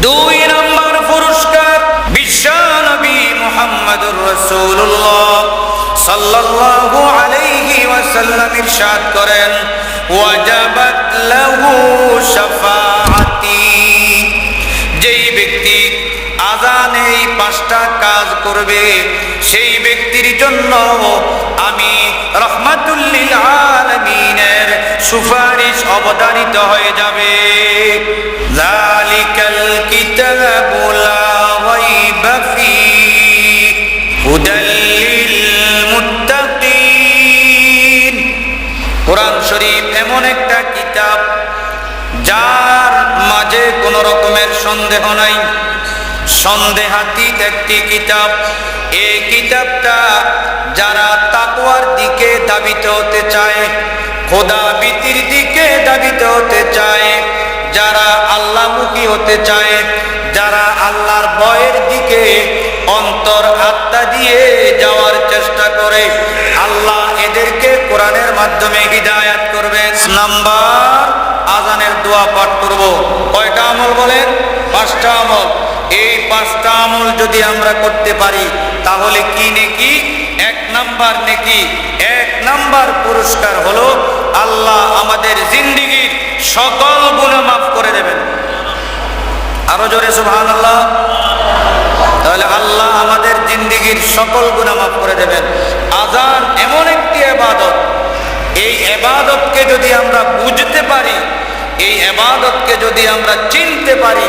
দুই নম্বর পুরস্কার বিশ্বনবী মুহাম্মদুর রাসূলুল্লাহ সাল্লাল্লাহু আলাইহি ওয়াসাল্লাম ইরশাদ করেন, ওয়াজাবাত লাহু শাফাআতি। যেই ব্যক্তি আযানে এই পাঁচটা কাজ করবে সেই ব্যক্তির জন্য আমি রাহমাতুল লিল আলামিনের সুপারিশ অবধারিত হয়ে যাবে। যালিকাল কিতাবু লা রাইবা ফীহি হুদাল লিল মুত্তাকিন। কোরআন শরীফ এমন একটা কিতাব যার মাঝে কোনো রকমের সন্দেহ নাই, সন্দেহাতীত একটি কিতাব। এই কিতাবটা যারা তাকওয়ার দিকে ধাবিত হতে চায়, খোদা ভীতির দিকে ধাবিত হতে চায়, যারা আল্লাহমুখী হতে চায়, যারা আল্লাহর ভয়ের দিকে অন্তর আত্মা দিয়ে যাওয়ার চেষ্টা করে, আল্লাহ এদেরকে কোরআনের মাধ্যমে হিদায়াত করবেন। নাম্বার আযানের দোয়া পাঠ করব। কয়টা আমল বলেন? পাঁচটা আমল। এই পাঁচটা আমল যদি আমরা করতে পারি তাহলে কি নেকি? এক নাম্বার নেকি, এক নাম্বার পুরস্কার হলো আল্লাহ আমাদের জিন্দেগীর সকল গুনাহ মাফ করে দেবেন। আরো জোরে সুবহানাল্লাহ। তাহলে আল্লাহ আমাদের জিন্দেগীর সকল গুনাহ মাফ করে দেবেন। আযান এমন একটি ইবাদত, এই ইবাদতকে যদি আমরা বুঝতে পারি, এই ইবাদতকে যদি আমরা চিনতে পারি,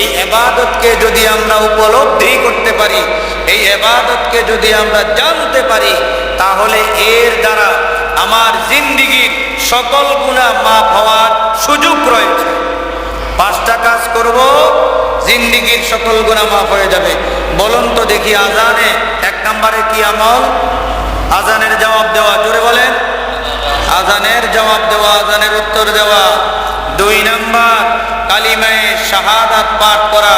এই ইবাদতকে যদি আমরা উপলব্ধি করতে পারি, এই ইবাদতকে যদি আমরা জানতে পারি, তাহলে এর দ্বারা আমার জিন্দেগীর সকল গুনাহ মাফ হওয়ার সুযোগ রয়েছে। পাঁচটা কাজ করব, জিন্দেগীর সকল গুনাহ মাফ হয়ে যাবে। বলুন তো দেখি, আযানে এক নম্বরে কি আমল? আযানের জবাব দেওয়া। জোরে বলেন। আযানের জবাব দেওয়া, আযানের উত্তর দেওয়া। দুই নাম্বার কালিমায়ে শাহাদাত পাঠ করা।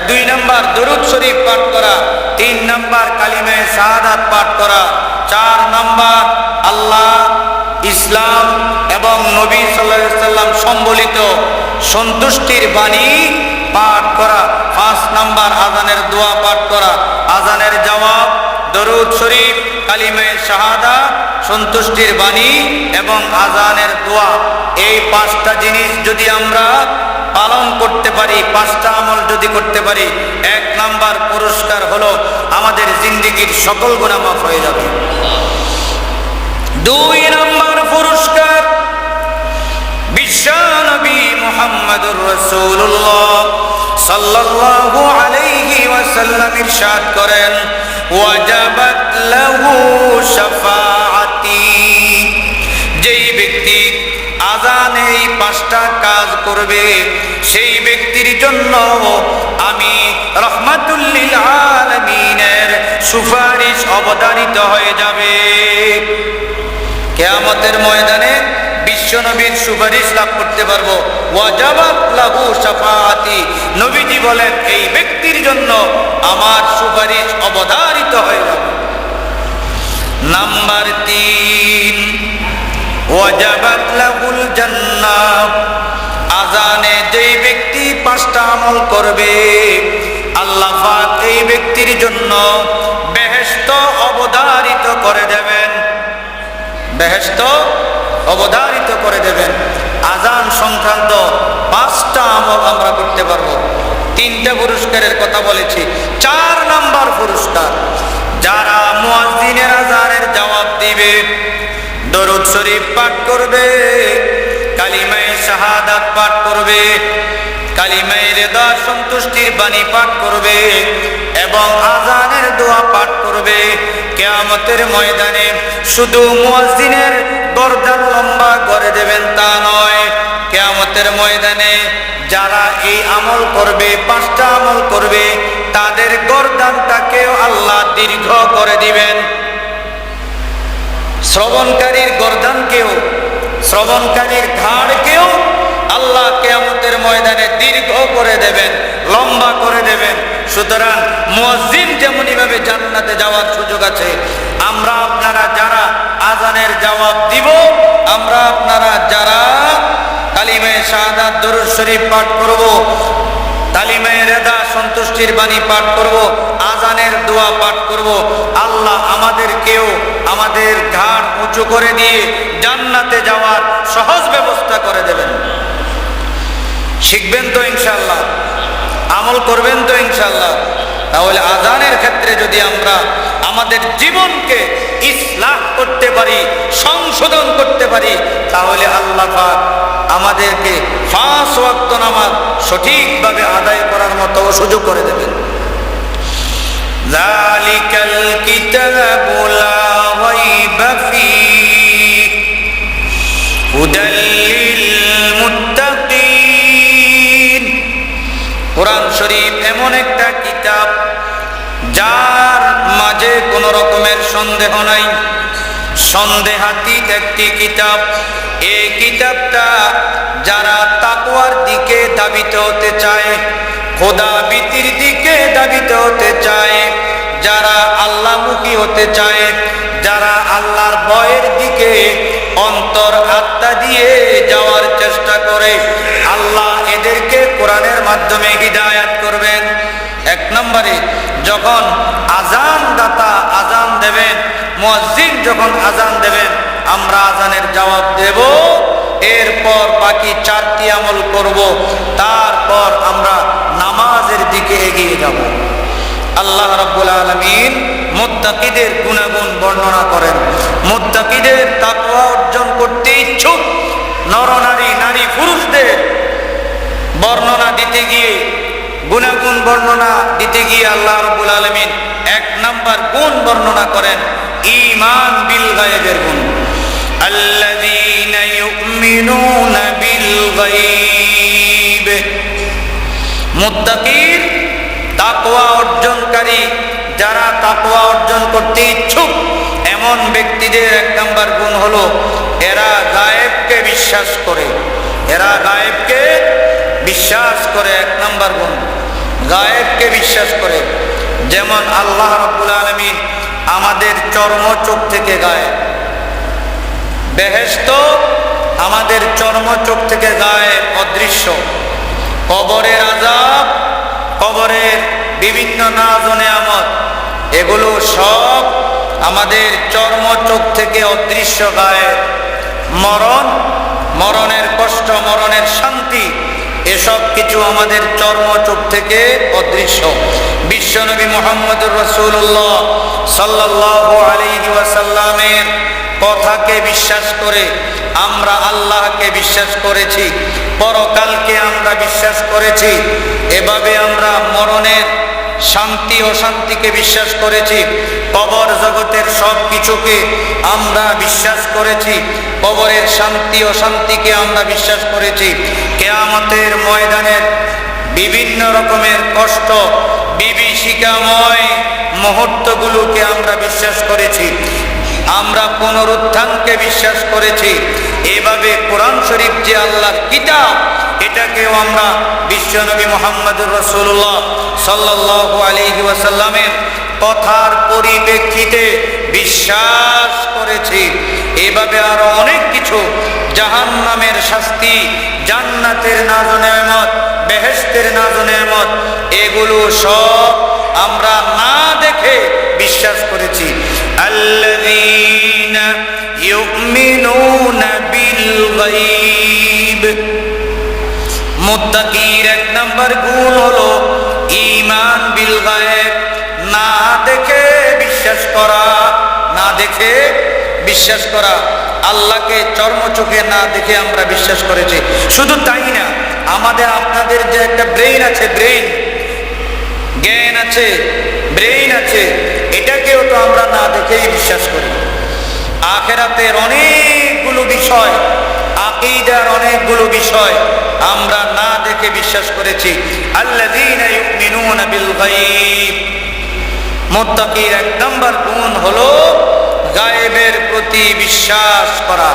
দুই নাম্বার দরুদ শরীফ পাঠ করা। তিন নাম্বার কালিমায়ে শাহাদাত পাঠ করা। চার নাম্বার আল্লাহ, ইসলাম এবং নবী সাল্লাল্লাহু আলাইহি সাল্লাম সম্বলিত সন্তুষ্টির বাণী পাঠ করা। পাঁচ নাম্বার আযানের দোয়া পাঠ করা। আযানের জবাব, দরুদ শরীফ, কালিমায়ে শাহাদাত, সন্তুষ্টির বাণী এবং আযানের দোয়া। এই পাঁচটা জিনিস যদি আমরা পালন করতে পারি, পাঁচটা আমল যদি করতে পারি, এক নাম্বার পুরস্কার হলো আমাদের জিন্দেগীর সকল গুনাহ মাফ হয়ে যাবে। দুই নাম্বার পুরস্কার বিশ্বনবী মুহাম্মদুর রাসূলুল্লাহ সাল্লাল্লাহু আলাইহি ওয়াসাল্লাম ইরশাদ করেন, ওয়াজাবাত লাহু শাফাআতি। যেই ব্যক্তি আযানে এই পাঁচটা কাজ করবে সেই ব্যক্তির জন্য আমি রাহমাতুল লিল আলামিনের সুপারিশ অবধারিত হয়ে যাবে। কিয়ামতের ময়দানে বিশ্বনবীর সুপারিশ লাভ করতে পারবো। ওয়াজাবাত লাহু শাফাআতি। নবীজি বলেন এই ব্যক্তির জন্য আমার সুপারিশ অবধারিত হয়ে যাবে। নাম্বার 3, ওয়াজাবাত লাহুল জান্নাহ। আযানে যেই ব্যক্তি পাঁচটা আমল করবে আল্লাহ পাক এই ব্যক্তির জন্য বেহেশত অবধারিত করে দেবেন। বেহেশত অবধারিত করে দেবেন। আযান সংক্রান্ত পাঁচটা আমল আমরা করতে পারবো। তিনটা পুরস্কারের কথা বলেছি। চার নাম্বার পুরস্কার, যারা মুয়াজ্জিনের আযানের জবাব দিবে, দরুদ শরীফ পাঠ করবে, কালিমায়ে শাহাদাত পাঠ করবে, কালিমায়ে রিদা সন্তুষ্টির বাণী পাঠ করবে এবং আযানের দোয়া পাঠ করবে, কিয়ামতের ময়দানে শুধু মুয়াজ্জিনের গর্দান লম্বা করে দেবেন তা নয়, কিয়ামতের ময়দানে যারা এই আমল করবে, পাঁচটা আমল করবে, তাদের গর্দানটাকেও আল্লাহ দীর্ঘ করে দিবেন। শ্রবণকারীর গর্দানকেও, শ্রবণকারীর ঘাড়কেও আল্লাহ কিয়ামতের ময়দানে দীর্ঘ করে দেবেন, লম্বা করে দেবেন। সুতরাং মুয়াজ্জিন যেমনি ভাবে জান্নাতে যাওয়ার সুযোগ আছে, আমরা আপনারা যারা আযানের জবাব দিব, আমরা আপনারা যারা কালিমায়ে শাহাদাত দরুদ শরীফ পাঠ করব, কালিমায়ে রেদা সন্তুষ্টির বাণী পাঠ করব, আজানের দোয়া পাঠ করব। আল্লাহ আমাদেরকেও আমাদের ঘাড় উঁচু করে দিয়ে জান্নাতে যাওয়ার সহজ ব্যবস্থা করে দেবেন। শিখবেন তো ইনশাআল্লাহ, আমল করবেন তো ইনশাআল্লাহ। তাহলে আজানের ক্ষেত্রে যদি আমরা আমাদের জীবনকে ইসলাহ করতে পারি, সংশোধন করতে পারি, তাহলে আল্লাহ পাক আমাদেরকে 5 ওয়াক্ত নামাজ সঠিকভাবে আদায় করার মতো সুযোগ করে দেবেন। যালিকাল কিতাবু লা রাইবা ফীহি হুদাল লিল মুত্তাকিন। কোরআন শরীফ এমন একটা কিতাব যার মাঝে কোনো রকমের সন্দেহ নাই, সন্দেহাতীত একটি কিতাব। এই কিতাবটা যারা তাকওয়ার দিকে ধাবিত হতে চায়, খোদা ভীতির দিকে ধাবিত হতে চায়, যারা আল্লাহমুখী হতে চায়, যারা আল্লাহর ভয়ের দিকে অন্তর আত্মা দিয়ে যাওয়ার চেষ্টা করে, আল্লাহ এদেরকে কোরআনের মাধ্যমে হিদায়াত করবেন। 1 নম্বরে যখন আজান দাতা আজান দেবেন, মুয়াজ্জিন যখন আজান দেবেন, আমরা আজানের জবাব দেব, এরপর বাকি 4টি আমল করব, তারপর আমরা নামাজের দিকে এগিয়ে যাব। আল্লাহ রাব্বুল আলামিন মুত্তাকিদের গুণাগুণ বর্ণনা করেন। মুত্তাকিদের তাকওয়া অর্জন করতে ইচ্ছুক নরনারী, নারী পুরুষদের বর্ণনা দিতে গিয়ে, গুণাগুণ বর্ণনা দিতে গিয়ে আল্লাহ রাব্বুল আলামিন 1 নাম্বার গুণ বর্ণনা করেন ঈমান বিল গায়বের গুণ। আল্লাযীনা ইউমিনুনা বিল গায়ব। মুত্তাকির, তাকওয়া অর্জনকারী, যারা তাকওয়া অর্জন করতে ইচ্ছুক এমন ব্যক্তিদের 1 নাম্বার গুণ হলো এরা গায়েবকে বিশ্বাস করে। এরা গায়েবকে বিশ্বাস করে। 1 নাম্বার গুণ, গায়েবকে বিশ্বাস করে। যেমন আল্লাহ রাব্বুল আলামিন আমাদের চর্ম চোখ থেকে গায়েব, বেহেশত আমাদের চর্ম চোখ থেকে গায়েব, অদৃশ্য। কবরের আযাব, কবরের বিভিন্ন নাজ ও নেয়ামত, এগুলো সব আমাদের চর্ম চোখ থেকে অদৃশ্য, গায়েব। মরণ, মরণের কষ্ট, মরণের শান্তি, এসব কিছু আমাদের চর্ম চোখ থেকে অদৃশ্য। বিশ্বনবী মুহাম্মদুর রাসূলুল্লাহ সাল্লাল্লাহু আলাইহি ওয়াসাল্লামের কথাকে বিশ্বাস করে আমরা আল্লাহকে বিশ্বাস করেছি, পরকালকে আমরা বিশ্বাস করেছি। এভাবে আমরা মরণের শান্তি ও শান্তিকে বিশ্বাস করেছি, কবর জগতের সব কিছুকে আমরা বিশ্বাস করেছি, কবরের শান্তি ও শান্তিকে আমরা বিশ্বাস করেছি। কিয়ামতের ময়দানের বিভিন্ন রকমের কষ্ট, বিভীষিকাময় মুহূর্তগুলোকে আমরা বিশ্বাস করেছি, আমরা পুনরুত্থানকে বিশ্বাস করেছি। এভাবে কোরআন শরীফ যে আল্লাহর কিতাব, এটাকেও আমরা বিশ্বনবী মুহাম্মদুর রাসূলুল্লাহ সাল্লাল্লাহু আলাইহি ওয়াসাল্লামের কথার পরিপ্রেক্ষিতে বিশ্বাস করেছি। এভাবে আরো অনেক কিছু, জাহান্নামের শাস্তি, জান্নাতের নাজ ও নেয়ামত, বেহেশতের নাজ ও নেয়ামত, এগুলো সব আমরা না দেখে বিশ্বাস করেছি। আল্লাযীনা ইউমিনুনা বিল গায়ব। মুত্তাকির 1 নাম্বার গুণ হলো ঈমান বিল গায়ব, না দেখে বিশ্বাস করা। না দেখে বিশ্বাস করা, আল্লাহকে চর্ম চোখে না দেখে আমরা বিশ্বাস করেছি। শুধু তাই না, আমাদের আপনাদের যে একটা ব্রেইন আছে, ব্রেইন, জ্ঞান আছে, ব্রেইন আছে, এটাকেও তো আমরা না দেখেই বিশ্বাস করি। আখিরাতের অনেকগুলো বিষয়, আকীদার অনেকগুলো বিষয় আমরা না দেখে বিশ্বাস করেছি। আল্লাযীনা ইউমিনুনা বিল গায়ব। মুত্তাকির 1 নাম্বার গুণ হলো গায়েবের প্রতি বিশ্বাস করা।